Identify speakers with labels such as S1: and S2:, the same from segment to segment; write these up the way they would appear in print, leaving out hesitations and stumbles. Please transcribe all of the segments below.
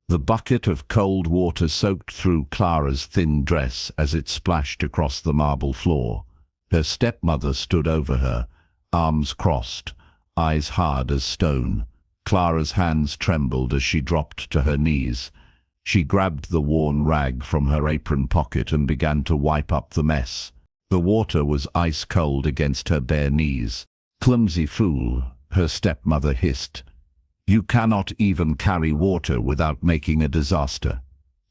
S1: The bucket of cold water soaked through Clara's thin dress as it splashed across the marble floor. Her stepmother stood over her, arms crossed, eyes hard as stone. Clara's hands trembled as she dropped to her knees. She grabbed the worn rag from her apron pocket and began to wipe up the mess. The water was ice cold against her bare knees. "Clumsy fool," her stepmother hissed. "You cannot even carry water without making a disaster.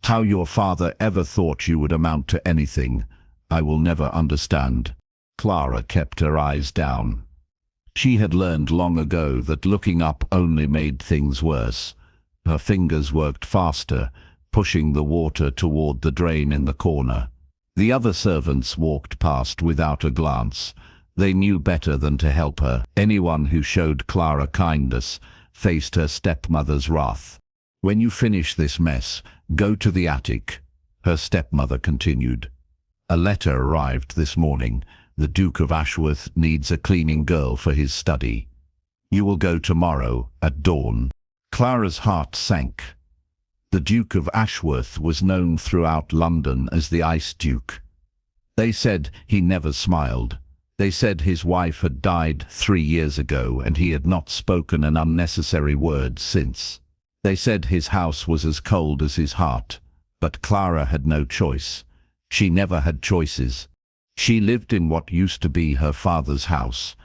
S1: How your father ever thought you would amount to anything, I will never understand." Clara kept her eyes down. She had learned long ago that looking up only made things worse. Her fingers worked faster, pushing the water toward the drain in the corner. The other servants walked past without a glance. They knew better than to help her. Anyone who showed Clara kindness faced her stepmother's wrath. "When you finish this mess, go to the attic," her stepmother continued. "A letter arrived this morning. The Duke of Ashworth needs a cleaning girl for his study. You will go tomorrow at dawn." Clara's heart sank. The Duke of Ashworth was known throughout London as the Ice Duke. They said he never smiled. They said his wife had died 3 years ago and he had not spoken an unnecessary word since. They said his house was as cold as his heart. But Clara had no choice. She never had choices. She lived in what used to be her father's house,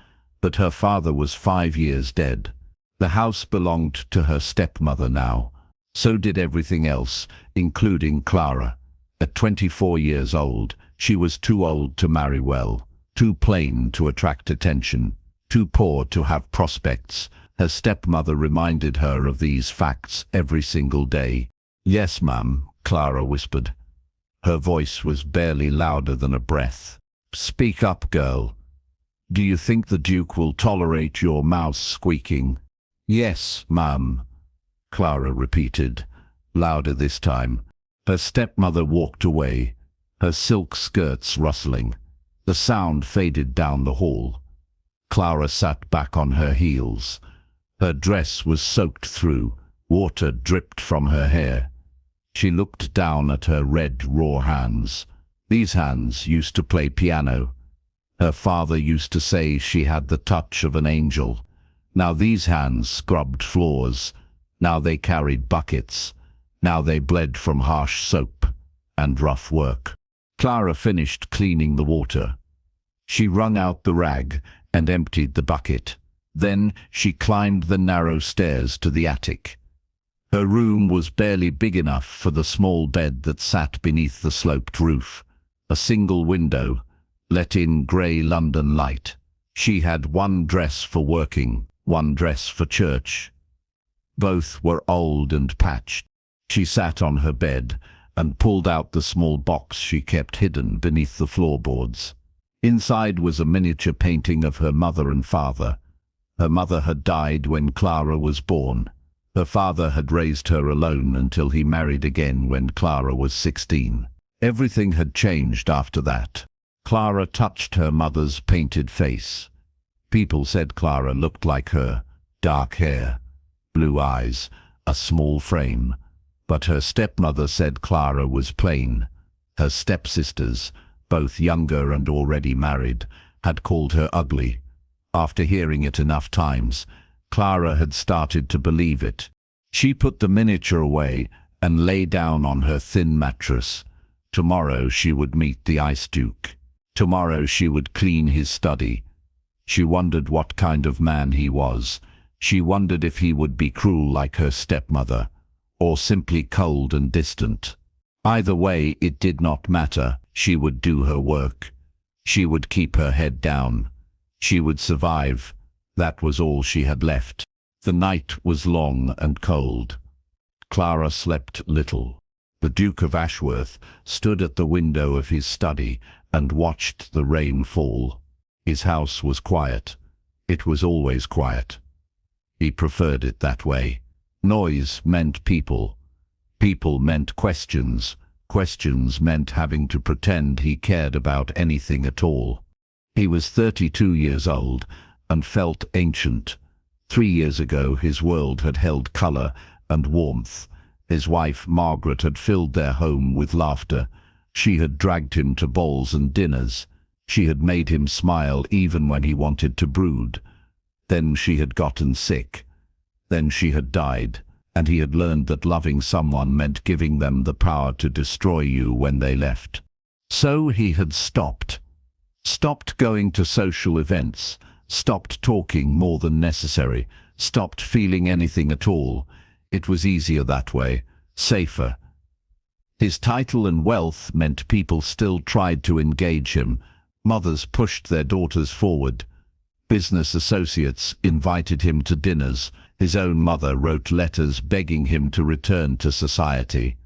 S1: but her father was 5 years dead. The house belonged to her stepmother now. So did everything else, including Clara. At 24 years old, she was too old to marry well, too plain to attract attention, too poor to have prospects. Her stepmother reminded her of these facts every single day. "Yes, ma'am," Clara whispered. Her voice was barely louder than a breath. "Speak up, girl. Do you think the Duke will tolerate your mouse squeaking?" "Yes, ma'am," Clara repeated, louder this time. Her stepmother walked away, her silk skirts rustling. The sound faded down the hall. Clara sat back on her heels. Her dress was soaked through, water dripped from her hair. She looked down at her red, raw hands. These hands used to play piano. Her father used to say she had the touch of an angel. Now these hands scrubbed floors. Now they carried buckets. Now they bled from harsh soap and rough work. Clara finished cleaning the water. She wrung out the rag and emptied the bucket. Then she climbed the narrow stairs to the attic. Her room was barely big enough for the small bed that sat beneath the sloped roof. A single window let in grey London light. She had one dress for working, one dress for church. Both were old and patched. She sat on her bed and pulled out the small box she kept hidden beneath the floorboards. Inside was a miniature painting of her mother and father. Her mother had died when Clara was born. Her father had raised her alone until he married again when Clara was 16. Everything had changed after that. Clara touched her mother's painted face. People said Clara looked like her, dark hair, blue eyes, a small frame. But her stepmother said Clara was plain. Her stepsisters, both younger and already married, had called her ugly. After hearing it enough times, Clara had started to believe it. She put the miniature away and lay down on her thin mattress. Tomorrow she would meet the Ice Duke. Tomorrow she would clean his study. She wondered what kind of man he was. She wondered if he would be cruel like her stepmother, or simply cold and distant. Either way, it did not matter. She would do her work. She would keep her head down. She would survive. That was all she had left. The night was long and cold. Clara slept little. The Duke of Ashworth stood at the window of his study and watched the rain fall. His house was quiet. It was always quiet. He preferred it that way. Noise meant people. People meant questions. Questions meant having to pretend he cared about anything at all. He was 32 years old and felt ancient. 3 years ago his world had held color and warmth. His wife, Margaret, had filled their home with laughter. She had dragged him to balls and dinners. She had made him smile even when he wanted to brood. Then she had gotten sick. Then she had died, and he had learned that loving someone meant giving them the power to destroy you when they left. So he had stopped. Stopped going to social events, stopped talking more than necessary, stopped feeling anything at all. It was easier that way, safer. His title and wealth meant people still tried to engage him. Mothers pushed their daughters forward. Business associates invited him to dinners. His own mother wrote letters begging him to return to society.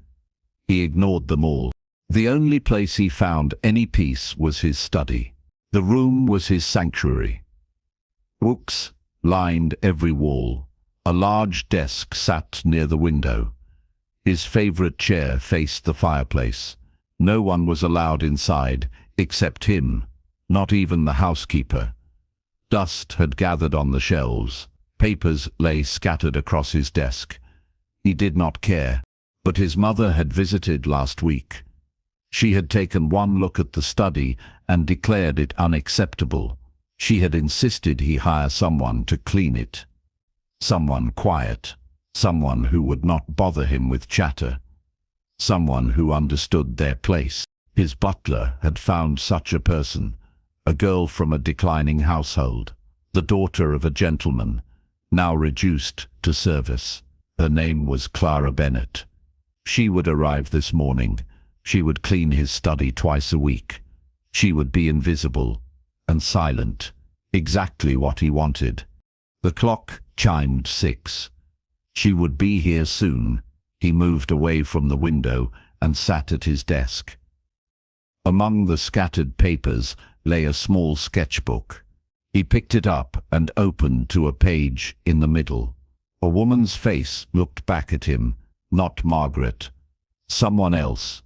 S1: He ignored them all. The only place he found any peace was his study. The room was his sanctuary. Books lined every wall. A large desk sat near the window. His favorite chair faced the fireplace. No one was allowed inside except him, not even the housekeeper. Dust had gathered on the shelves. Papers lay scattered across his desk. He did not care, but his mother had visited last week. She had taken one look at the study and declared it unacceptable. She had insisted he hire someone to clean it. Someone quiet, someone who would not bother him with chatter, someone who understood their place. His butler had found such a person, a girl from a declining household, the daughter of a gentleman, now reduced to service. Her name was Clara Bennett. She would arrive this morning. She would clean his study twice a week. She would be invisible and silent, exactly what he wanted. The clock chimed 6. She would be here soon. He moved away from the window and sat at his desk. Among the scattered papers lay a small sketchbook. He picked it up and opened to a page in the middle. A woman's face looked back at him, not Margaret. Someone else.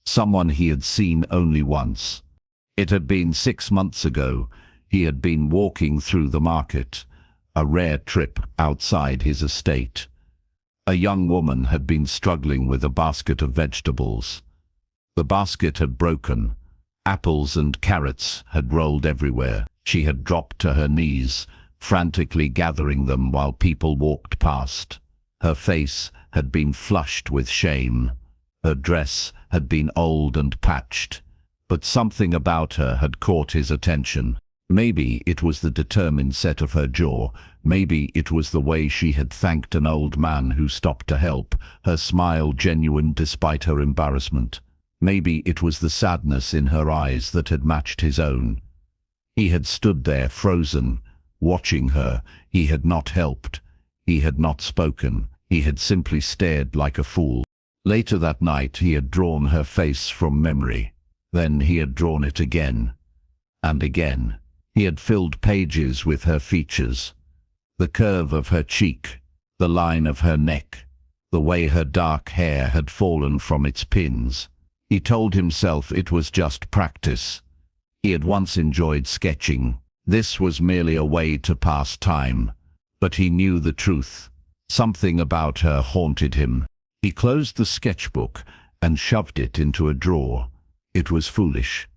S1: Someone he had seen only once. It had been 6 months ago. He had been walking through the market, a rare trip outside his estate. A young woman had been struggling with a basket of vegetables. The basket had broken. Apples and carrots had rolled everywhere. She had dropped to her knees, frantically gathering them while people walked past. Her face had been flushed with shame. Her dress had been old and patched, but something about her had caught his attention. Maybe it was the determined set of her jaw. Maybe it was the way she had thanked an old man who stopped to help, her smile genuine despite her embarrassment. Maybe it was the sadness in her eyes that had matched his own. He had stood there frozen, watching her. He had not helped. He had not spoken. He had simply stared like a fool. Later that night he had drawn her face from memory. Then he had drawn it again and again. He had filled pages with her features. The curve of her cheek, the line of her neck, the way her dark hair had fallen from its pins. He told himself it was just practice. He had once enjoyed sketching. This was merely a way to pass time. But he knew the truth. Something about her haunted him. He closed the sketchbook and shoved it into a drawer. It was foolish.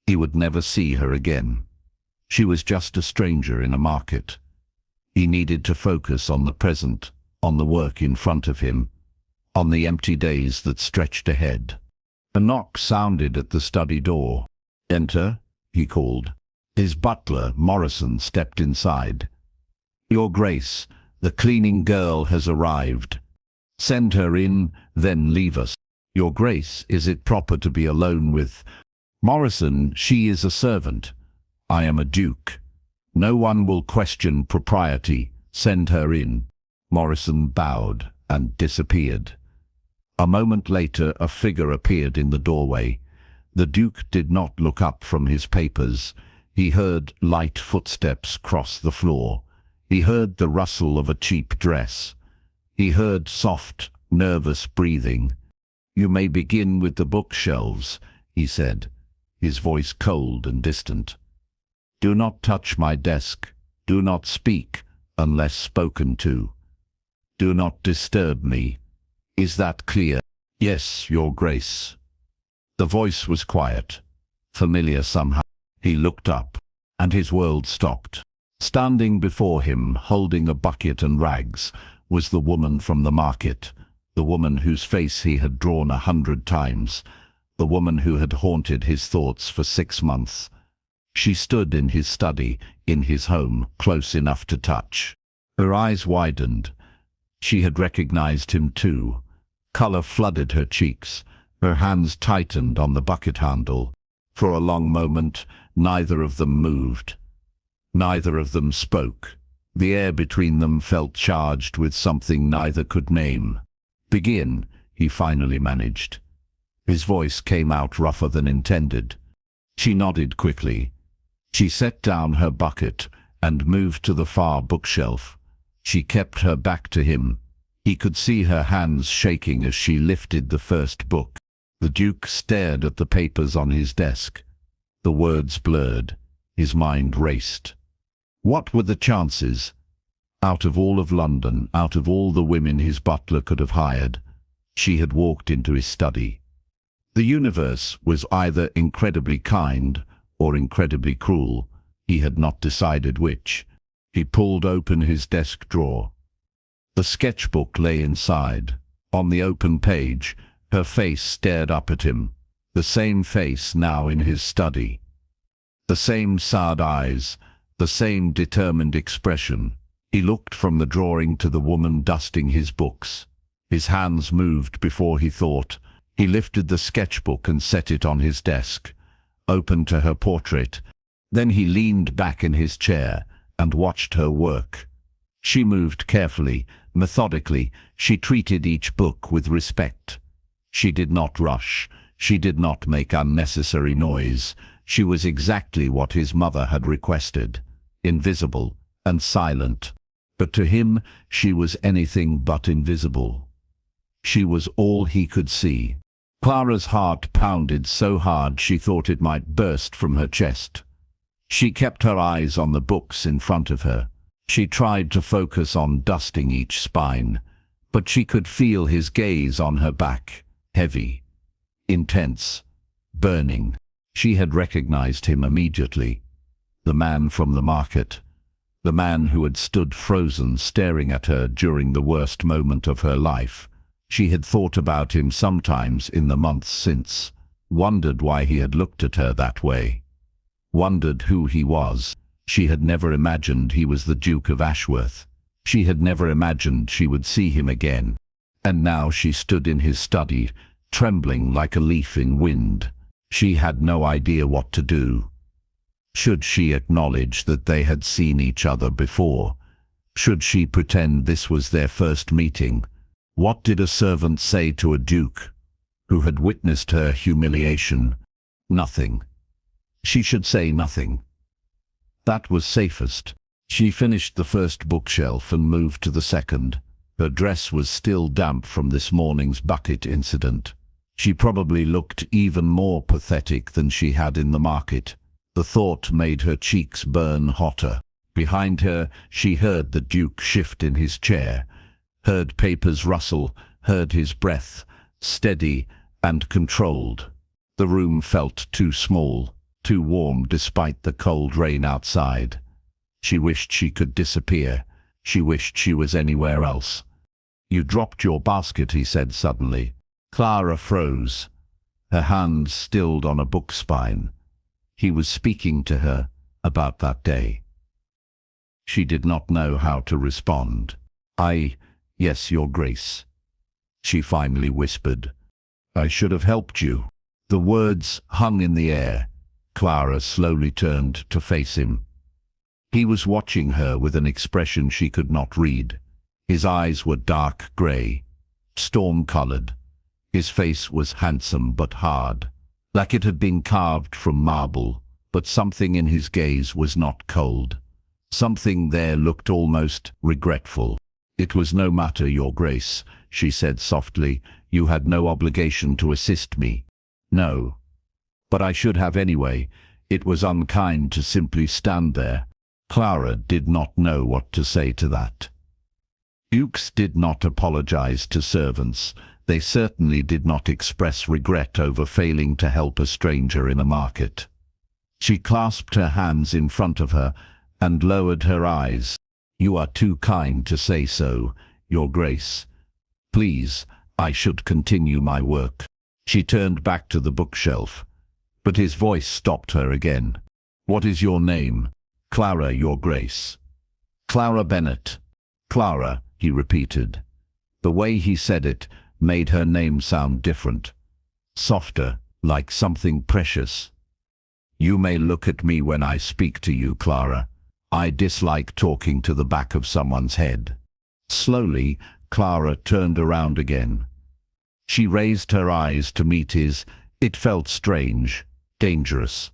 S1: He would never see her again. She was just a stranger in a market. He needed to focus on the present, on the work in front of him, on the empty days that stretched ahead. A knock sounded at the study door. "Enter," he called. His butler, Morrison, stepped inside. "Your Grace, the cleaning girl has arrived. Send her in, then leave us." "Your Grace, is it proper to be alone with—" "Morrison, she is a servant. I am a duke. No one will question propriety. Send her in." Morrison bowed and disappeared. A moment later, a figure appeared in the doorway. The Duke did not look up from his papers. He heard light footsteps cross the floor. He heard the rustle of a cheap dress. He heard soft, nervous breathing. "You may begin with the bookshelves," he said, his voice cold and distant. "Do not touch my desk. Do not speak unless spoken to. Do not disturb me." Is that clear? Yes, Your Grace. The voice was quiet, familiar somehow. He looked up, and his world stopped. Standing before him, holding a bucket and rags, was the woman from the market, the woman whose face he had drawn 100 times, the woman who had haunted his thoughts for 6 months. She stood in his study, in his home, close enough to touch. Her eyes widened. She had recognized him too. Color flooded her cheeks. Her hands tightened on the bucket handle. For a long moment, neither of them moved. Neither of them spoke. The air between them felt charged with something neither could name. "Begin," he finally managed. His voice came out rougher than intended. She nodded quickly. She set down her bucket and moved to the far bookshelf. She kept her back to him. He could see her hands shaking as she lifted the first book. The Duke stared at the papers on his desk. The words blurred. His mind raced. What were the chances? Out of all of London, out of all the women his butler could have hired, she had walked into his study. The universe was either incredibly kind or incredibly cruel. He had not decided which. He pulled open his desk drawer. The sketchbook lay inside. On the open page, her face stared up at him. The same face now in his study. The same sad eyes, the same determined expression. He looked from the drawing to the woman dusting his books. His hands moved before he thought. He lifted the sketchbook and set it on his desk, open to her portrait. Then he leaned back in his chair and watched her work. She moved carefully, methodically. She treated each book with respect. She did not rush. She did not make unnecessary noise. She was exactly what his mother had requested, invisible and silent. But to him, she was anything but invisible. She was all he could see. Clara's heart pounded so hard she thought it might burst from her chest. She kept her eyes on the books in front of her. She tried to focus on dusting each spine, but she could feel his gaze on her back, heavy, intense, burning. She had recognized him immediately. The man from the market. The man who had stood frozen, staring at her during the worst moment of her life. She had thought about him sometimes in the months since, wondered why he had looked at her that way, wondered who he was. She had never imagined he was the Duke of Ashworth. She had never imagined she would see him again. And now she stood in his study, trembling like a leaf in wind. She had no idea what to do. Should she acknowledge that they had seen each other before? Should she pretend this was their first meeting? What did a servant say to a duke who had witnessed her humiliation? Nothing. She should say nothing. That was safest. She finished the first bookshelf and moved to the second. Her dress was still damp from this morning's bucket incident. She probably looked even more pathetic than she had in the market. The thought made her cheeks burn hotter. Behind her, she heard the Duke shift in his chair, heard papers rustle, heard his breath, steady and controlled. The room felt too small, too warm despite the cold rain outside. She wished she could disappear. She wished she was anywhere else. "You dropped your basket," he said suddenly. Clara froze. Her hands stilled on a book spine. He was speaking to her about that day. She did not know how to respond. Yes, Your Grace," she finally whispered. "I should have helped you." The words hung in the air. Clara slowly turned to face him. He was watching her with an expression she could not read. His eyes were dark grey, storm-colored. His face was handsome but hard, like it had been carved from marble, but something in his gaze was not cold. Something there looked almost regretful. "It was no matter, Your Grace," she said softly. "You had no obligation to assist me." "No. But I should have anyway. It was unkind to simply stand there." Clara did not know what to say to that. Dukes did not apologize to servants. They certainly did not express regret over failing to help a stranger in a market. She clasped her hands in front of her and lowered her eyes. "You are too kind to say so, Your Grace. Please, I should continue my work." She turned back to the bookshelf, but his voice stopped her again. "What is your name?" "Clara, Your Grace." "Clara Bennett." "Clara," he repeated. The way he said it made her name sound different, softer, like something precious. "You may look at me when I speak to you, Clara. I dislike talking to the back of someone's head." Slowly, Clara turned around again. She raised her eyes to meet his. It felt strange, dangerous.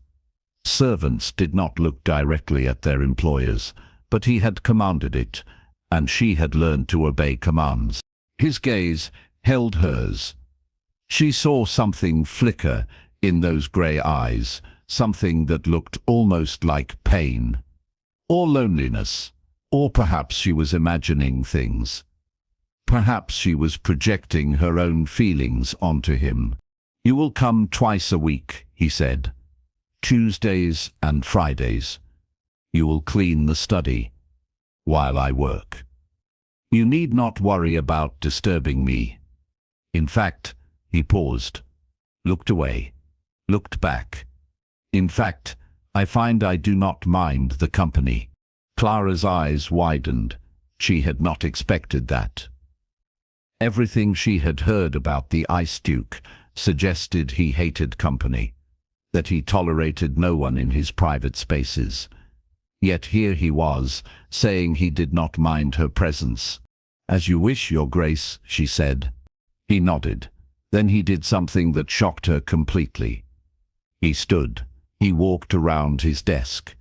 S1: Servants did not look directly at their employers, but he had commanded it, and she had learned to obey commands. His gaze held hers. She saw something flicker in those grey eyes, something that looked almost like pain, or loneliness, or perhaps she was imagining things. Perhaps she was projecting her own feelings onto him. "You will come twice a week," he said. "Tuesdays and Fridays. You will clean the study while I work. You need not worry about disturbing me. In fact," he paused, looked away, looked back. "In fact, I find I do not mind the company." Clara's eyes widened. She had not expected that. Everything she had heard about the Ice Duke suggested he hated company, that he tolerated no one in his private spaces. Yet here he was, saying he did not mind her presence. "As you wish, Your Grace," she said. He nodded. Then he did something that shocked her completely. He stood. He walked around his desk.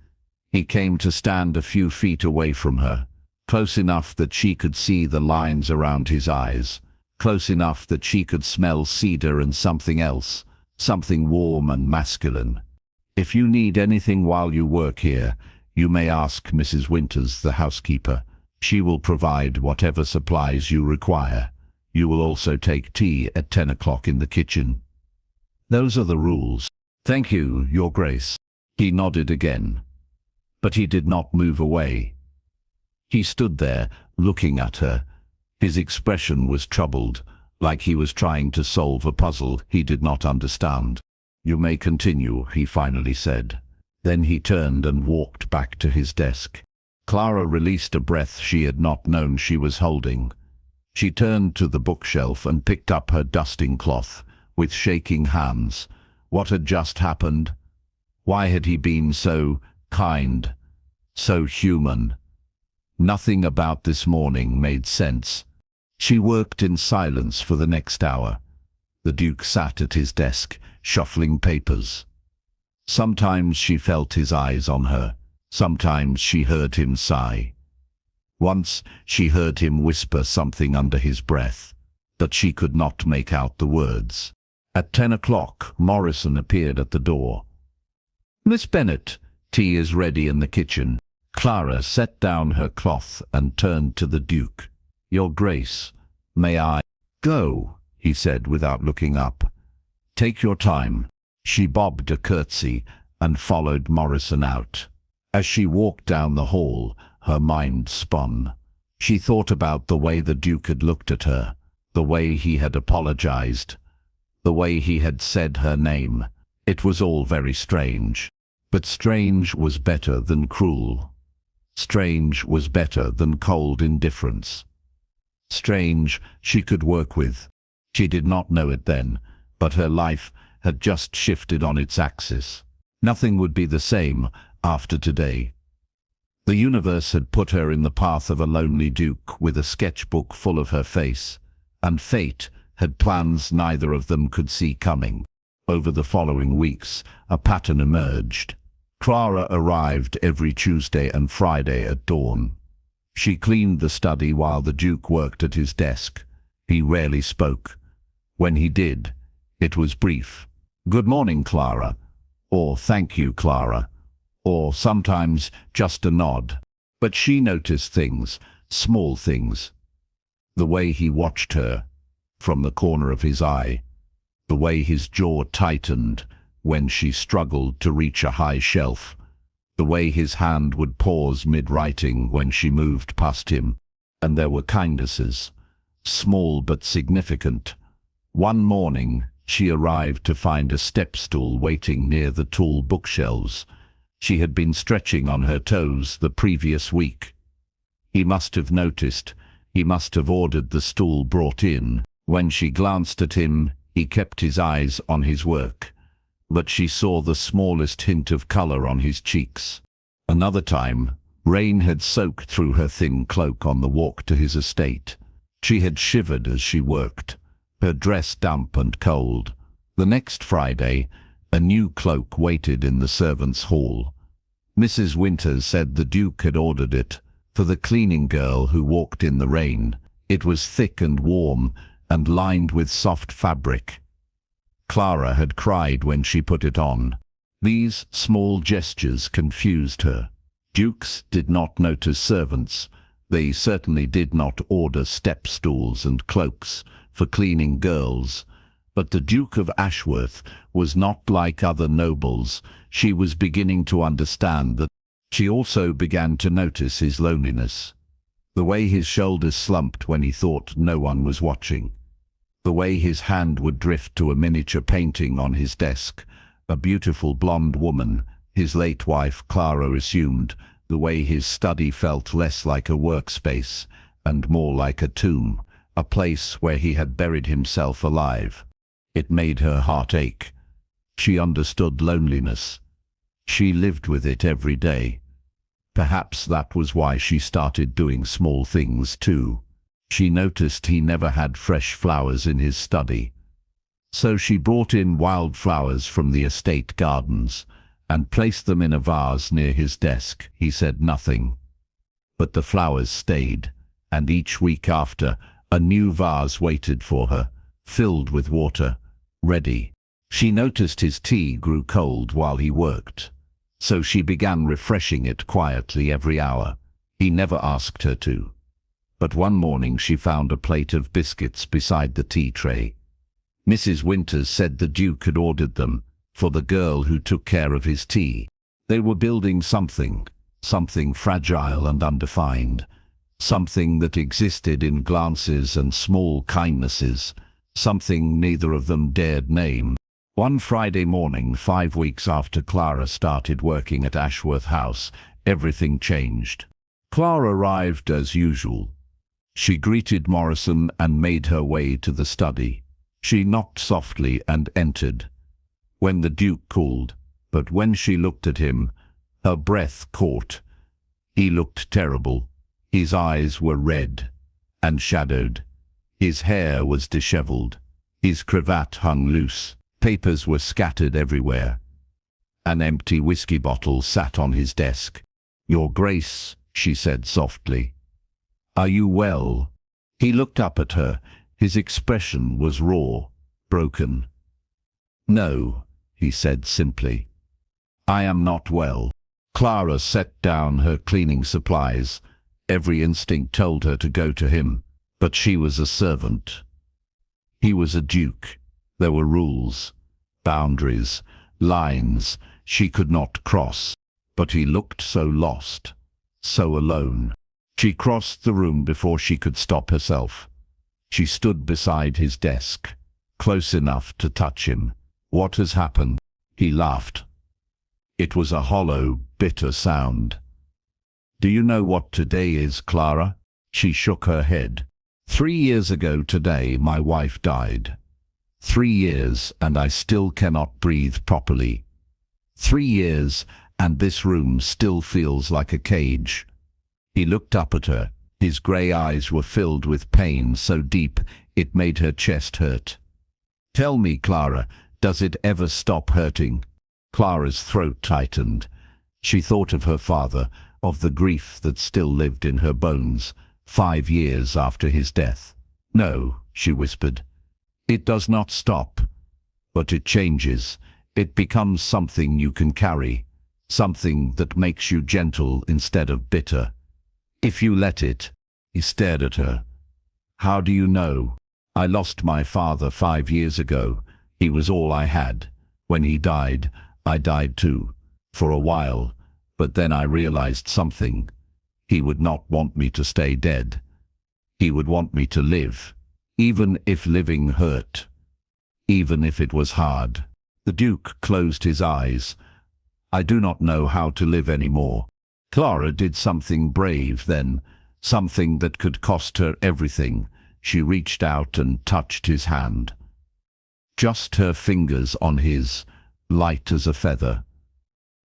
S1: He came to stand a few feet away from her, close enough that she could see the lines around his eyes, close enough that she could smell cedar and something else, something warm and masculine. "If you need anything while you work here, you may ask Mrs. Winters, the housekeeper. She will provide whatever supplies you require. You will also take tea at 10 o'clock in the kitchen. Those are the rules." "Thank you, Your Grace." He nodded again, but he did not move away. He stood there, looking at her. His expression was troubled, like he was trying to solve a puzzle he did not understand. "You may continue," he finally said. Then he turned and walked back to his desk. Clara released a breath she had not known she was holding. She turned to the bookshelf and picked up her dusting cloth, with shaking hands. What had just happened? Why had he been so kind, so human? Nothing about this morning made sense. She worked in silence for the next hour. The Duke sat at his desk, shuffling papers. Sometimes she felt his eyes on her. Sometimes she heard him sigh. Once she heard him whisper something under his breath, but she could not make out the words. At 10 o'clock, Morrison appeared at the door. "Miss Bennett, tea is ready in the kitchen." Clara set down her cloth and turned to the Duke. "Your Grace, may I?" "Go," he said without looking up. "Take your time." She bobbed a curtsy and followed Morrison out. As she walked down the hall, her mind spun. She thought about the way the Duke had looked at her, the way he had apologized, the way he had said her name. It was all very strange. But strange was better than cruel. Strange was better than cold indifference. Strange she could work with. She did not know it then, but her life had just shifted on its axis. Nothing would be the same after today. The universe had put her in the path of a lonely Duke with a sketchbook full of her face, and fate had plans neither of them could see coming. Over the following weeks, a pattern emerged. Clara arrived every Tuesday and Friday at dawn. She cleaned the study while the Duke worked at his desk. He rarely spoke. When he did, it was brief. "Good morning, Clara," or "Thank you, Clara," or sometimes just a nod. But she noticed things, small things. The way he watched her, from the corner of his eye, the way his jaw tightened when she struggled to reach a high shelf, the way his hand would pause mid-writing when she moved past him. And there were kindnesses, small but significant. One morning, she arrived to find a step stool waiting near the tall bookshelves. She had been stretching on her toes the previous week. He must have noticed. He must have ordered the stool brought in. When she glanced at him, he kept his eyes on his work, but she saw the smallest hint of color on his cheeks. Another time, rain had soaked through her thin cloak on the walk to his estate. She had shivered as she worked, her dress damp and cold. The next Friday, a new cloak waited in the servants' hall. Mrs. Winters said the Duke had ordered it for the cleaning girl who walked in the rain. It was thick and warm and lined with soft fabric. Clara had cried when she put it on. These small gestures confused her. Dukes did not notice servants. They certainly did not order step stools and cloaks for cleaning girls. But the Duke of Ashworth was not like other nobles. She was beginning to understand that. She also began to notice his loneliness. The way his shoulders slumped when he thought no one was watching. The way his hand would drift to a miniature painting on his desk. A beautiful blonde woman, his late wife Clara assumed. The way his study felt less like a workspace and more like a tomb, a place where he had buried himself alive. It made her heart ache. She understood loneliness. She lived with it every day. Perhaps that was why she started doing small things too. She noticed he never had fresh flowers in his study. So she brought in wildflowers from the estate gardens and placed them in a vase near his desk. He said nothing. But the flowers stayed, and each week after, a new vase waited for her, filled with water, ready. She noticed his tea grew cold while he worked, so she began refreshing it quietly every hour. He never asked her to. But one morning she found a plate of biscuits beside the tea tray. Mrs. Winters said the Duke had ordered them for the girl who took care of his tea. They were building something fragile and undefined, something that existed in glances and small kindnesses, something neither of them dared name. One Friday morning, 5 weeks after Clara started working at Ashworth House, everything changed. Clara arrived as usual. She greeted Morrison and made her way to the study. She knocked softly and entered when the Duke called, but when she looked at him, her breath caught. He looked terrible. His eyes were red and shadowed. His hair was disheveled. His cravat hung loose. Papers were scattered everywhere. An empty whiskey bottle sat on his desk. "Your Grace," she said softly. "Are you well?" He looked up at her. His expression was raw, broken. "No," he said simply. "I am not well." Clara set down her cleaning supplies. Every instinct told her to go to him, but she was a servant. He was a duke. There were rules, boundaries, lines she could not cross, but he looked so lost, so alone. She crossed the room before she could stop herself. She stood beside his desk, close enough to touch him. "What has happened?" He laughed. It was a hollow, bitter sound. "Do you know what today is, Clara?" She shook her head. 3 years ago today, my wife died. 3 years, and I still cannot breathe properly. 3 years, and this room still feels like a cage." He looked up at her. His grey eyes were filled with pain so deep it made her chest hurt. "Tell me, Clara, does it ever stop hurting?" Clara's throat tightened. She thought of her father, of the grief that still lived in her bones 5 years after his death. "No," she whispered. "It does not stop, but it changes. It becomes something you can carry, something that makes you gentle instead of bitter. If you let it." He stared at her. How do you know? I lost my father 5 years ago. He was all I had. When he died, I died too. For a while. But then I realized something. He would not want me to stay dead. He would want me to live. Even if living hurt. Even if it was hard. The Duke closed his eyes. I do not know how to live anymore. Clara did something brave then. Something that could cost her everything. She reached out and touched his hand. Just her fingers on his, light as a feather.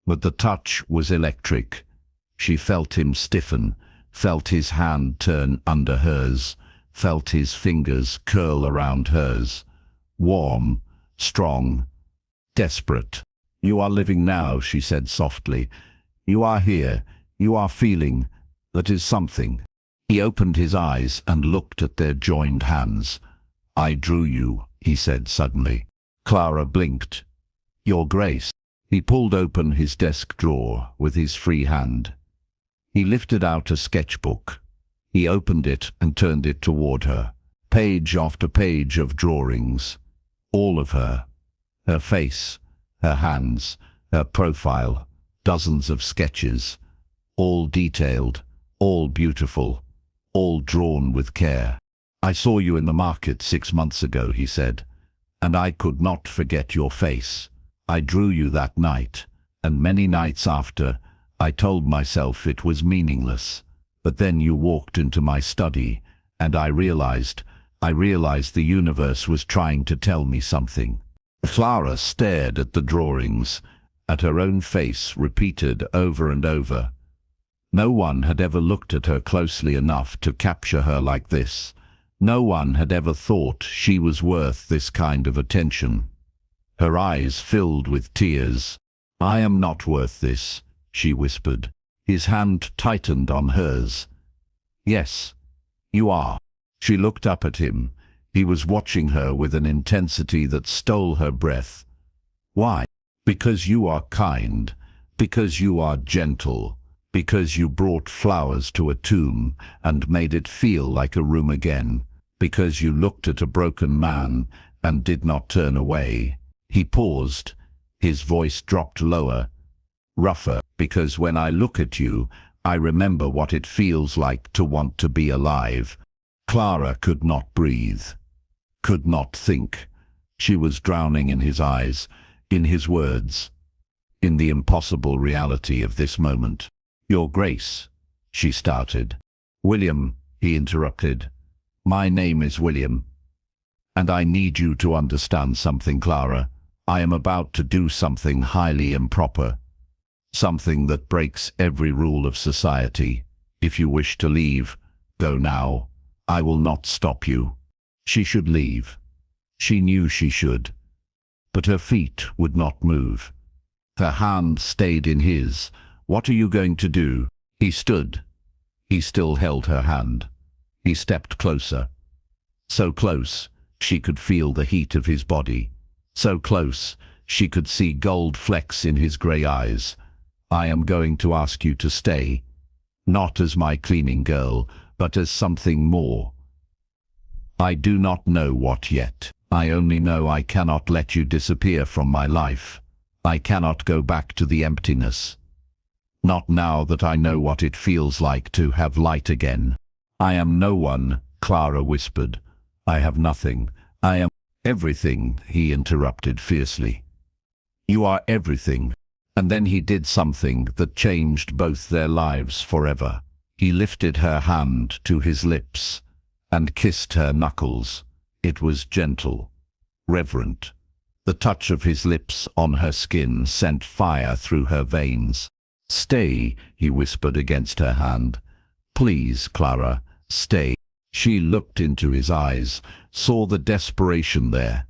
S1: But the touch was electric. She felt him stiffen, felt his hand turn under hers, felt his fingers curl around hers. Warm, strong, desperate. You are living now, she said softly. You are here. You are feeling. That is something. He opened his eyes and looked at their joined hands. I drew you, he said suddenly. Clara blinked. Your Grace. He pulled open his desk drawer with his free hand. He lifted out a sketchbook. He opened it and turned it toward her. Page after page of drawings. All of her. Her face, her hands, her profile. Dozens of sketches. All detailed, all beautiful, all drawn with care. I saw you in the market 6 months ago, he said, and I could not forget your face. I drew you that night, and many nights after, I told myself it was meaningless. But then you walked into my study, and I realized the universe was trying to tell me something. Clara stared at the drawings, at her own face repeated over and over. No one had ever looked at her closely enough to capture her like this. No one had ever thought she was worth this kind of attention. Her eyes filled with tears. I am not worth this, she whispered. His hand tightened on hers. Yes, you are. She looked up at him. He was watching her with an intensity that stole her breath. Why? Because you are kind. Because you are gentle. Because you brought flowers to a tomb and made it feel like a room again. Because you looked at a broken man and did not turn away. He paused. His voice dropped lower, rougher. Because when I look at you, I remember what it feels like to want to be alive. Clara could not breathe, could not think. She was drowning in his eyes, in his words, in the impossible reality of this moment. Your Grace, she started. William, he interrupted. My name is William. And I need you to understand something, Clara. I am about to do something highly improper. Something that breaks every rule of society. If you wish to leave, go now. I will not stop you. She should leave. She knew she should. But her feet would not move. Her hand stayed in his. What are you going to do? He stood. He still held her hand. He stepped closer. So close, she could feel the heat of his body. So close, she could see gold flecks in his grey eyes. I am going to ask you to stay. Not as my cleaning girl, but as something more. I do not know what yet. I only know I cannot let you disappear from my life. I cannot go back to the emptiness. Not now that I know what it feels like to have light again. I am no one, Clara whispered. I have nothing. I am everything, he interrupted fiercely. You are everything. And then he did something that changed both their lives forever. He lifted her hand to his lips and kissed her knuckles. It was gentle, reverent. The touch of his lips on her skin sent fire through her veins. Stay, he whispered against her hand. Please, Clara, stay. She looked into his eyes, saw the desperation there,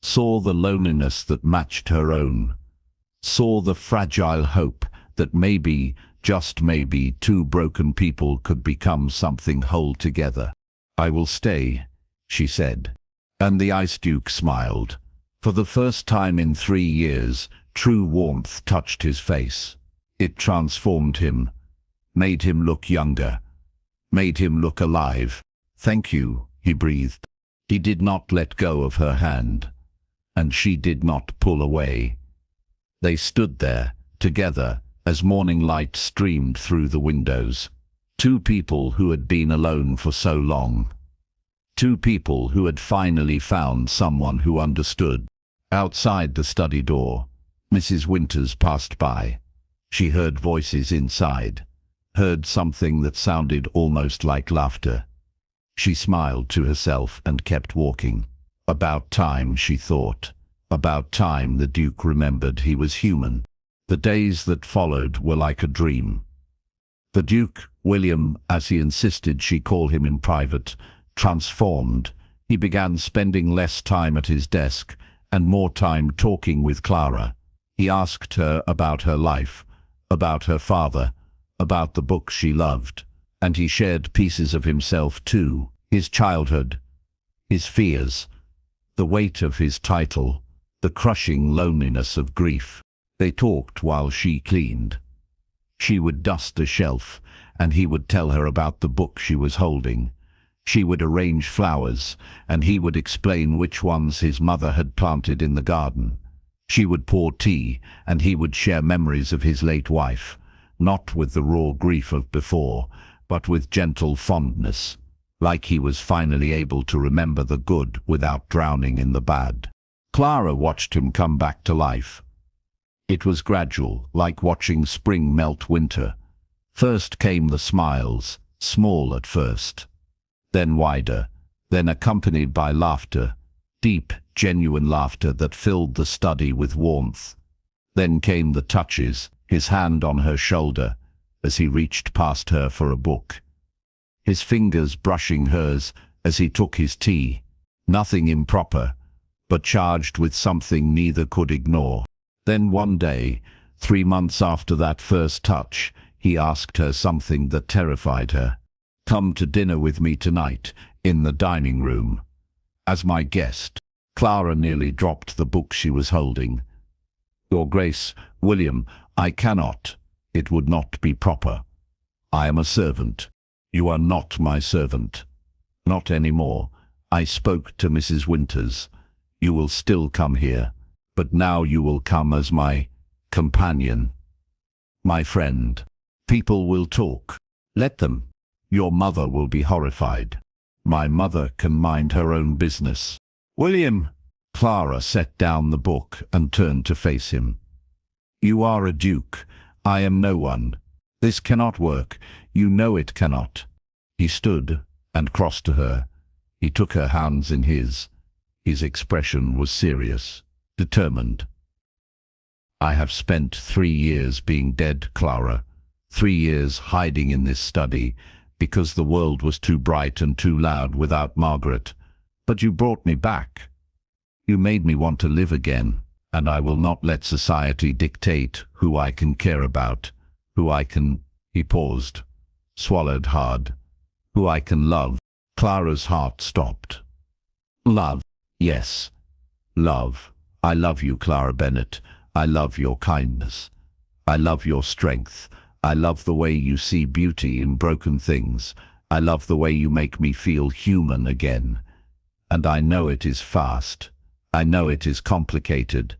S1: saw the loneliness that matched her own, saw the fragile hope that maybe, just maybe, two broken people could become something whole together. I will stay, she said. And the Ice Duke smiled. For the first time in 3 years, true warmth touched his face. It transformed him, made him look younger, made him look alive. "Thank you," he breathed. He did not let go of her hand, and she did not pull away. They stood there, together, as morning light streamed through the windows. Two people who had been alone for so long. Two people who had finally found someone who understood. Outside the study door, Mrs. Winters passed by. She heard voices inside, heard something that sounded almost like laughter. She smiled to herself and kept walking. About time, she thought. About time the Duke remembered he was human. The days that followed were like a dream. The Duke, William, as he insisted she call him in private, transformed. He began spending less time at his desk and more time talking with Clara. He asked her about her life, about her father, about the books she loved, and he shared pieces of himself too, his childhood, his fears, the weight of his title, the crushing loneliness of grief. They talked while she cleaned. She would dust a shelf, and he would tell her about the book she was holding. She would arrange flowers, and he would explain which ones his mother had planted in the garden. She would pour tea, and he would share memories of his late wife, not with the raw grief of before, but with gentle fondness, like he was finally able to remember the good without drowning in the bad. Clara watched him come back to life. It was gradual, like watching spring melt winter. First came the smiles, small at first, then wider, then accompanied by laughter, deep, genuine laughter that filled the study with warmth. Then came the touches, his hand on her shoulder, as he reached past her for a book, his fingers brushing hers as he took his tea. Nothing improper, but charged with something neither could ignore. Then one day, 3 months after that first touch, he asked her something that terrified her. "Come to dinner with me tonight, in the dining room, as my guest." Clara nearly dropped the book she was holding. "Your Grace, William, I cannot. It would not be proper. I am a servant. You are not my servant. Not anymore. I spoke to Mrs. Winters. You will still come here, but now you will come as my companion, my friend. People will talk. Let them. Your mother will be horrified. My mother can mind her own business." "William!" Clara set down the book and turned to face him. "You are a duke. I am no one. This cannot work. You know it cannot." He stood and crossed to her. He took her hands in his. His expression was serious, determined. "I have spent 3 years being dead, Clara. 3 years hiding in this study, because the world was too bright and too loud without Margaret. But you brought me back. You made me want to live again, and I will not let society dictate who I can care about, who I can—" He paused, swallowed hard. "Who I can love." Clara's heart stopped. "Love. Yes. Love. I love you, Clara Bennett. I love your kindness. I love your strength. I love the way you see beauty in broken things. I love the way you make me feel human again. And I know it is fast. I know it is complicated.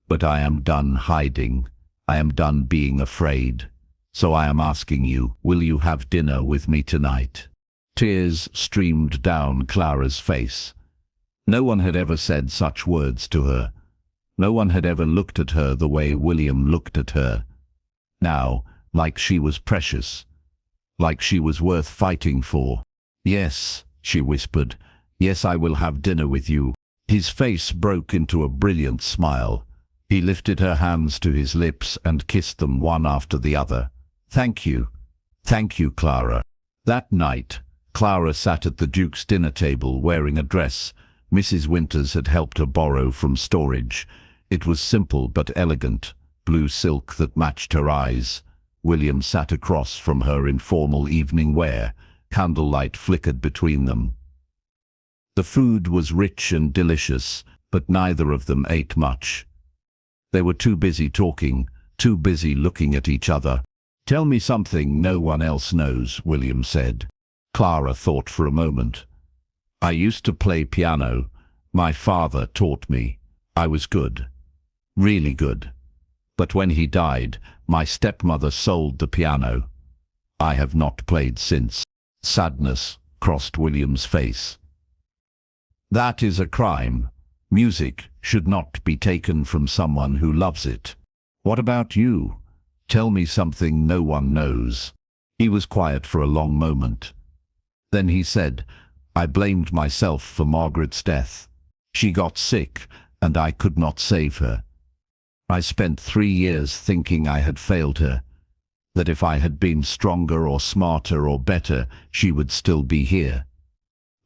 S1: But I am done hiding. I am done being afraid. So I am asking you, will you have dinner with me tonight?" Tears streamed down Clara's face. No one had ever said such words to her. No one had ever looked at her the way William looked at her. Now, like she was precious, like she was worth fighting for. "Yes," she whispered. "Yes, I will have dinner with you." His face broke into a brilliant smile. He lifted her hands to his lips and kissed them one after the other. "Thank you. Thank you, Clara." That night, Clara sat at the Duke's dinner table wearing a dress Mrs. Winters had helped her borrow from storage. It was simple but elegant, blue silk that matched her eyes. William sat across from her in formal evening wear. Candlelight flickered between them. The food was rich and delicious, but neither of them ate much. They were too busy talking, too busy looking at each other. "Tell me something no one else knows," William said. Clara thought for a moment. I used to play piano. My father taught me. I was good. Really good. But when he died, my stepmother sold the piano. I have not played since. Sadness crossed William's face. That is a crime. Music should not be taken from someone who loves it. What about you? Tell me something no one knows. He was quiet for a long moment. Then he said, I blamed myself for Margaret's death. She got sick, and I could not save her. I spent 3 years thinking I had failed her, that if I had been stronger or smarter or better, she would still be here.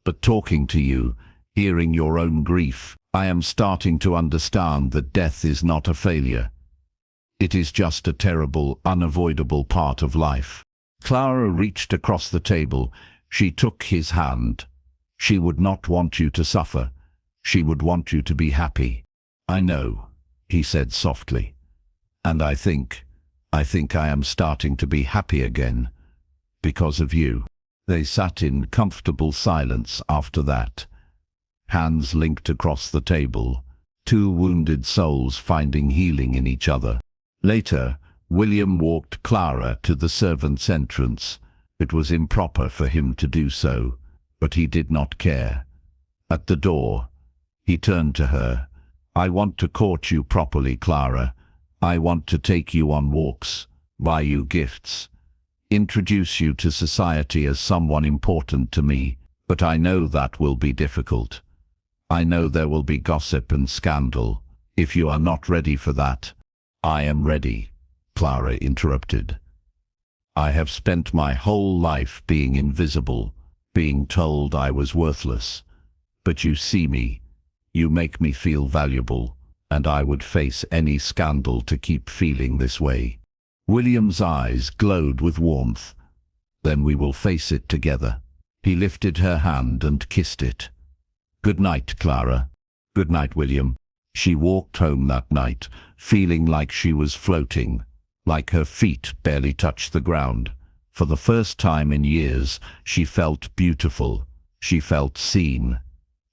S1: But talking to you, hearing your own grief, I am starting to understand that death is not a failure. It is just a terrible, unavoidable part of life. Clara reached across the table. She took his hand. She would not want you to suffer. She would want you to be happy. I know, he said softly. And I think I am starting to be happy again. Because of you. They sat in comfortable silence after that. Hands linked across the table. Two wounded souls finding healing in each other. Later, William walked Clara to the servants' entrance. It was improper for him to do so, but he did not care. At the door, he turned to her. I want to court you properly, Clara. I want to take you on walks, buy you gifts, introduce you to society as someone important to me, but I know that will be difficult. I know there will be gossip and scandal. If you are not ready for that, I am ready, Clara interrupted. I have spent my whole life being invisible, being told I was worthless. But you see me, you make me feel valuable, and I would face any scandal to keep feeling this way. William's eyes glowed with warmth. Then we will face it together. He lifted her hand and kissed it. Good night, Clara. Good night, William. She walked home that night, feeling like she was floating, like her feet barely touched the ground. For the first time in years, she felt beautiful. She felt seen.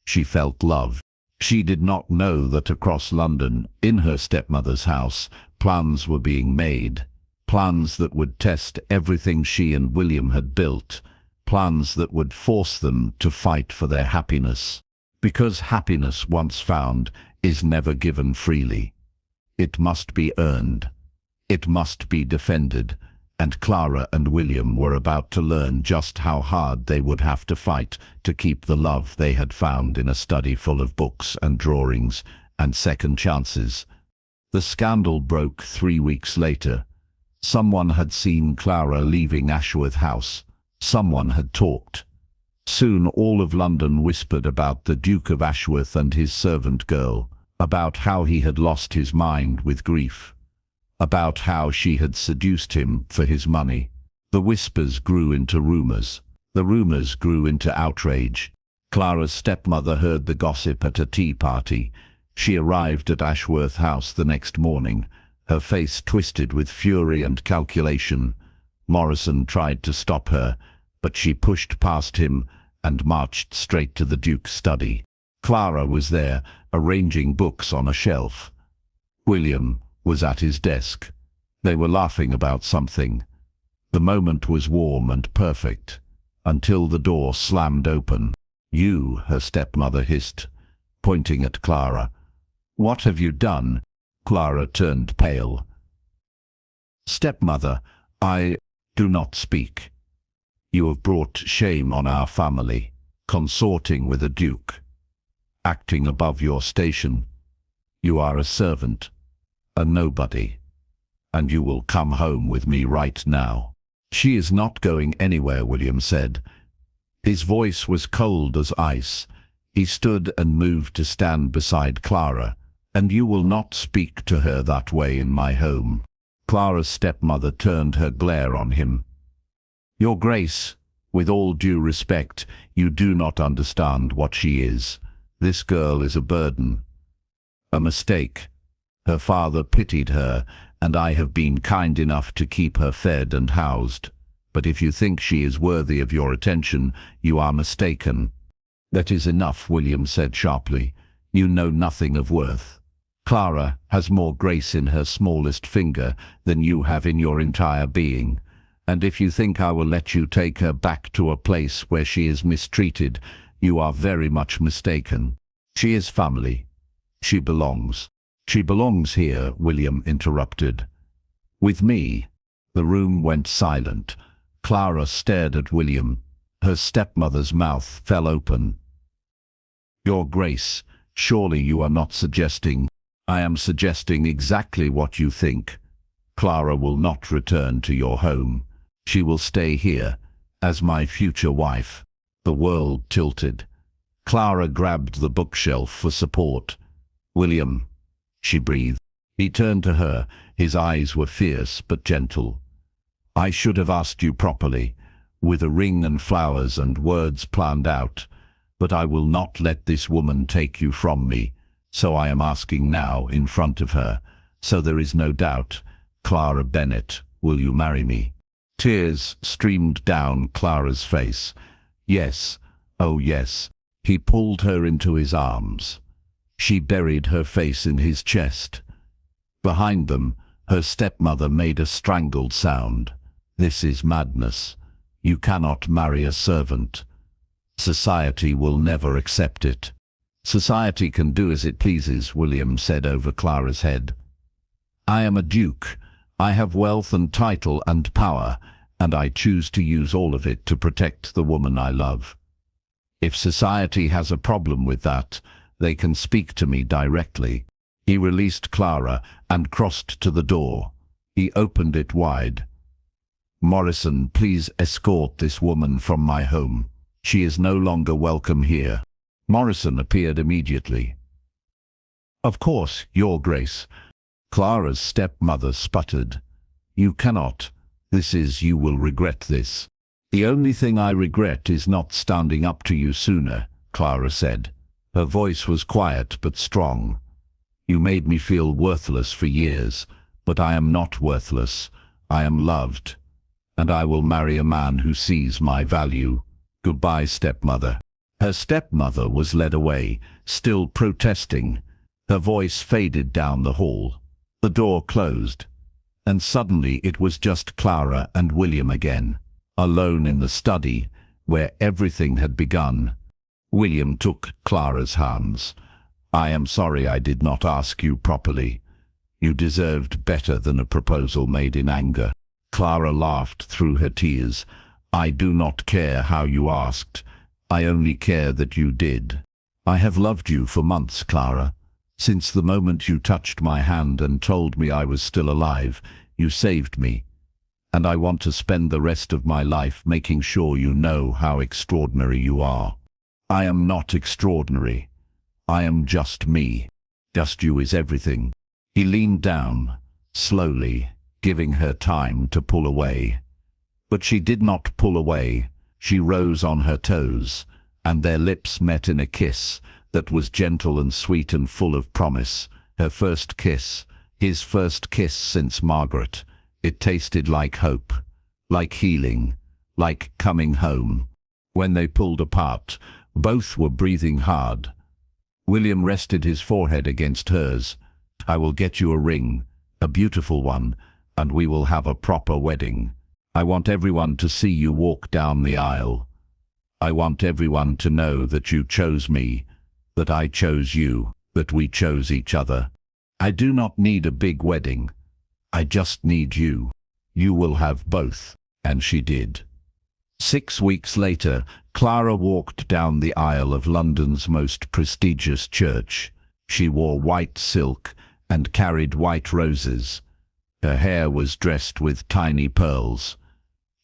S1: She felt loved. She did not know that across London, in her stepmother's house, plans were being made. Plans that would test everything she and William had built. Plans that would force them to fight for their happiness. Because happiness, once found, is never given freely. It must be earned. It must be defended. And Clara and William were about to learn just how hard they would have to fight to keep the love they had found in a study full of books and drawings and second chances. The scandal broke 3 weeks later. Someone had seen Clara leaving Ashworth House. Someone had talked. Soon all of London whispered about the Duke of Ashworth and his servant girl, about how he had lost his mind with grief, about how she had seduced him for his money. The whispers grew into rumors. The rumors grew into outrage. Clara's stepmother heard the gossip at a tea party. She arrived at Ashworth House the next morning, her face twisted with fury and calculation. Morrison tried to stop her, but she pushed past him and marched straight to the Duke's study. Clara was there, arranging books on a shelf. William was at his desk. They were laughing about something. The moment was warm and perfect, until the door slammed open. You, her stepmother hissed, pointing at Clara. What have you done? Clara turned pale. Stepmother, do not speak. You have brought shame on our family, consorting with a duke, acting above your station. You are a servant, a nobody, and you will come home with me right now. She is not going anywhere, William said. His voice was cold as ice. He stood and moved to stand beside Clara. And you will not speak to her that way in my home. Clara's stepmother turned her glare on him. Your Grace, with all due respect, you do not understand what she is. This girl is a burden. A mistake. Her father pitied her, and I have been kind enough to keep her fed and housed. but if you think she is worthy of your attention, you are mistaken." "That is enough," William said sharply. "You know nothing of worth. Clara has more grace in her smallest finger than you have in your entire being. And if you think I will let you take her back to a place where she is mistreated, you are very much mistaken. She is family. She belongs." "She belongs here," William interrupted. "With me." The room went silent. Clara stared at William. Her stepmother's mouth fell open. "Your Grace, surely you are not suggesting—" "I am suggesting exactly what you think. Clara will not return to your home. She will stay here, as my future wife." The world tilted. Clara grabbed the bookshelf for support. "William," she breathed. He turned to her. His eyes were fierce but gentle. "I should have asked you properly, with a ring and flowers and words planned out. But I will not let this woman take you from me. So I am asking now in front of her, so there is no doubt. Clara Bennett, will you marry me?" Tears streamed down Clara's face. "Yes, oh yes." He pulled her into his arms. She buried her face in his chest. Behind them, her stepmother made a strangled sound. "This is madness. You cannot marry a servant. Society will never accept it." "Society can do as it pleases," William said over Clara's head. "I am a duke. I have wealth and title and power, and I choose to use all of it to protect the woman I love. If society has a problem with that, they can speak to me directly." He released Clara and crossed to the door. He opened it wide. "Morrison, please escort this woman from my home. She is no longer welcome here." Morrison appeared immediately. "Of course, Your Grace." Clara's stepmother sputtered. "You cannot. You will regret this." "The only thing I regret is not standing up to you sooner," Clara said. Her voice was quiet but strong. "You made me feel worthless for years, but I am not worthless. I am loved, and I will marry a man who sees my value. Goodbye, stepmother." Her stepmother was led away, still protesting. Her voice faded down the hall. The door closed, and suddenly it was just Clara and William again, alone in the study, where everything had begun. William took Clara's hands. "I am sorry I did not ask you properly. You deserved better than a proposal made in anger." Clara laughed through her tears. "I do not care how you asked. I only care that you did. I have loved you for months, Clara. Since the moment you touched my hand and told me I was still alive, you saved me. And I want to spend the rest of my life making sure you know how extraordinary you are." "I am not extraordinary. I am just me. Just you is everything." He leaned down, slowly, giving her time to pull away. But she did not pull away. She rose on her toes, and their lips met in a kiss that was gentle and sweet and full of promise. Her first kiss, his first kiss since Margaret. It tasted like hope, like healing, like coming home. When they pulled apart, both were breathing hard. William rested his forehead against hers. "I will get you a ring, a beautiful one, and we will have a proper wedding. I want everyone to see you walk down the aisle. I want everyone to know that you chose me, that I chose you, that we chose each other. I do not need a big wedding. I just need you. You will have both." And she did. 6 weeks later, Clara walked down the aisle of London's most prestigious church. She wore white silk and carried white roses. Her hair was dressed with tiny pearls.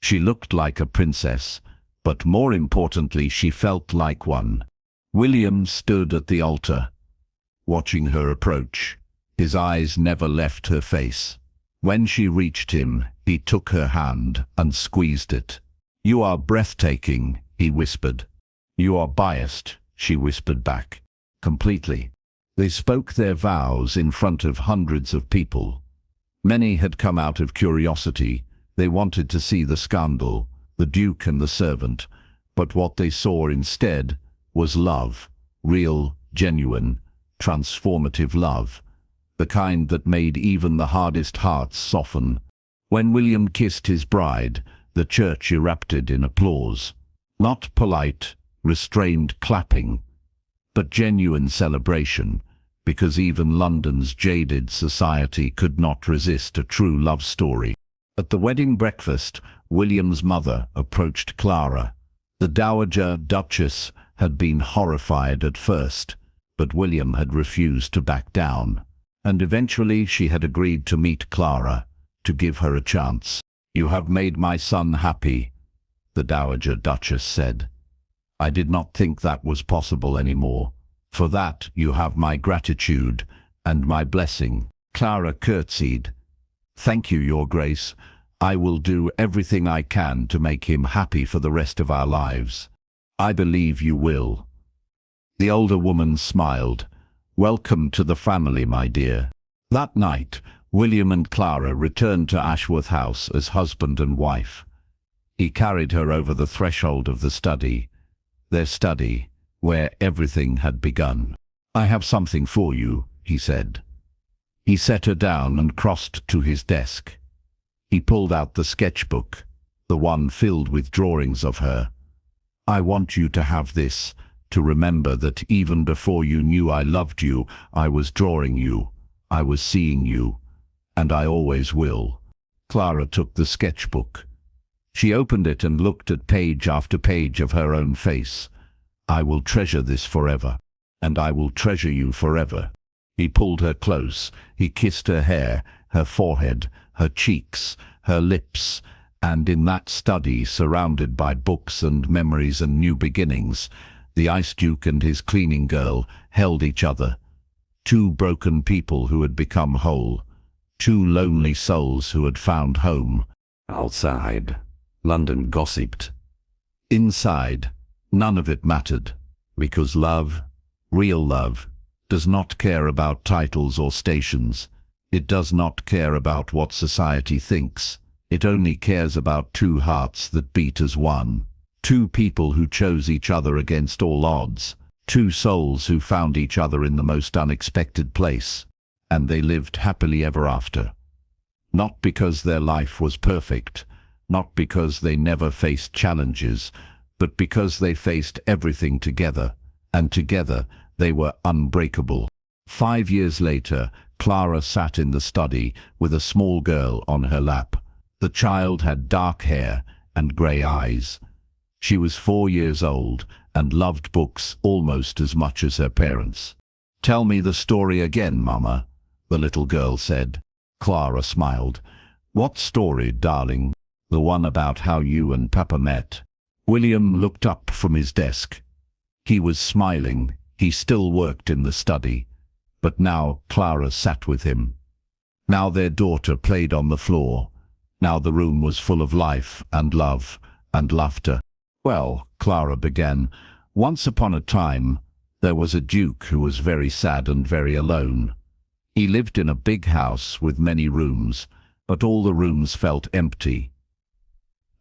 S1: She looked like a princess, but more importantly, she felt like one. William stood at the altar, watching her approach. His eyes never left her face. When she reached him, he took her hand and squeezed it. "You are breathtaking," he whispered. "You are biased," she whispered back. "Completely." They spoke their vows in front of hundreds of people. Many had come out of curiosity, They wanted to see the scandal, the duke and the servant, but what they saw instead was love, real, genuine, transformative love, the kind that made even the hardest hearts soften. When William kissed his bride, the church erupted in applause. Not polite, restrained clapping, but genuine celebration, because even London's jaded society could not resist a true love story. At the wedding breakfast, William's mother approached Clara. The Dowager Duchess had been horrified at first, but William had refused to back down, and eventually she had agreed to meet Clara, to give her a chance. "You have made my son happy," the Dowager Duchess said. "I did not think that was possible anymore. For that you have my gratitude and my blessing." Clara curtsied. "Thank you, Your Grace. I will do everything I can to make him happy for the rest of our lives." "I believe you will." The older woman smiled. "Welcome to the family, my dear." That night, William and Clara returned to Ashworth House as husband and wife. He carried her over the threshold of the study, their study, where everything had begun. "I have something for you," he said. He set her down and crossed to his desk. He pulled out the sketchbook, the one filled with drawings of her. "I want you to have this, to remember that even before you knew I loved you, I was drawing you, I was seeing you, and I always will." Clara took the sketchbook. She opened it and looked at page after page of her own face. "I will treasure this forever, and I will treasure you forever." He pulled her close. He kissed her hair, her forehead, her cheeks, her lips, and in that study, surrounded by books and memories and new beginnings, the Ice Duke and his cleaning girl held each other. Two broken people who had become whole. Two lonely souls who had found home. Outside, London gossiped. Inside, none of it mattered, because love, real love, does not care about titles or stations. It does not care about what society thinks. It only cares about two hearts that beat as one. Two people who chose each other against all odds. Two souls who found each other in the most unexpected place. And they lived happily ever after. Not because their life was perfect, not because they never faced challenges, but because they faced everything together, and together they were unbreakable. 5 years later, Clara sat in the study with a small girl on her lap. The child had dark hair and grey eyes. She was 4 years old and loved books almost as much as her parents. "Tell me the story again, Mama," the little girl said. Clara smiled. "What story, darling?" "The one about how you and Papa met." William looked up from his desk. He was smiling. He still worked in the study. But now Clara sat with him. Now their daughter played on the floor. Now the room was full of life and love and laughter. "Well," Clara began, "once upon a time, there was a duke who was very sad and very alone. He lived in a big house with many rooms, but all the rooms felt empty.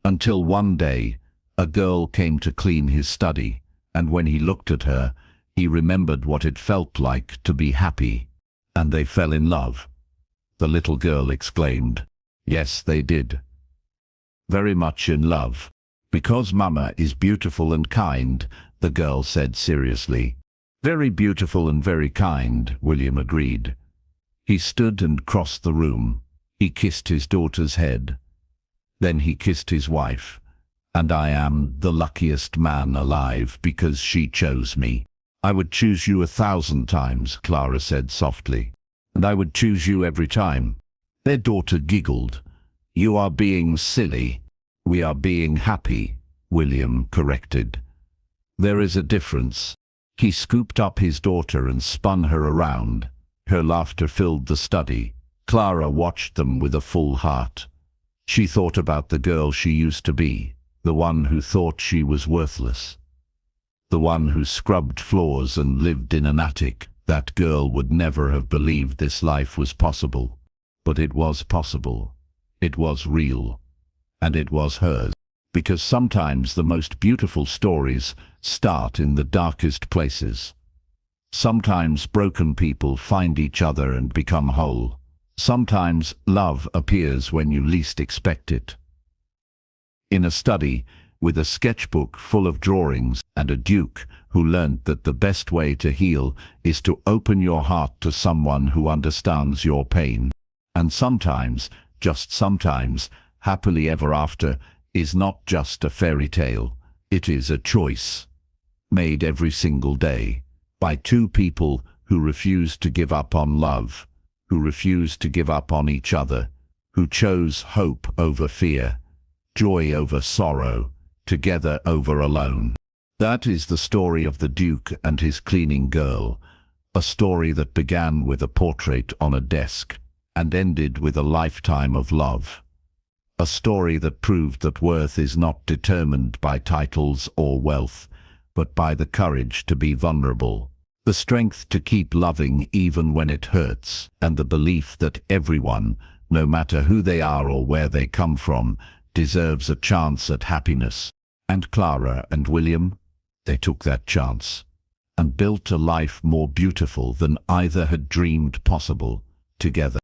S1: Until one day, a girl came to clean his study, and when he looked at her, he remembered what it felt like to be happy, and they fell in love." The little girl exclaimed. "Yes, they did. Very much in love." "Because Mama is beautiful and kind," the girl said seriously. "Very beautiful and very kind," William agreed. He stood and crossed the room. He kissed his daughter's head. Then he kissed his wife. "And I am the luckiest man alive because she chose me." "I would choose you 1,000 times, Clara said softly. "And I would choose you every time." Their daughter giggled. "You are being silly." "We are being happy," William corrected. "There is a difference." He scooped up his daughter and spun her around. Her laughter filled the study. Clara watched them with a full heart. She thought about the girl she used to be, the one who thought she was worthless. The one who scrubbed floors and lived in an attic. That girl would never have believed this life was possible. But it was possible. It was real. and it was hers. Because sometimes the most beautiful stories start in the darkest places. Sometimes broken people find each other and become whole. Sometimes love appears when you least expect it. In a study, with a sketchbook full of drawings and a duke who learned that the best way to heal is to open your heart to someone who understands your pain. And sometimes, just sometimes, happily ever after is not just a fairy tale. It is a choice, made every single day, by two people who refuse to give up on love, who refuse to give up on each other, who chose hope over fear, joy over sorrow, together over alone. That is the story of the Duke and his cleaning girl, a story that began with a portrait on a desk and ended with a lifetime of love. A story that proved that worth is not determined by titles or wealth, but by the courage to be vulnerable, the strength to keep loving even when it hurts, and the belief that everyone, no matter who they are or where they come from, deserves a chance at happiness. And Clara and William, they took that chance and built a life more beautiful than either had dreamed possible together.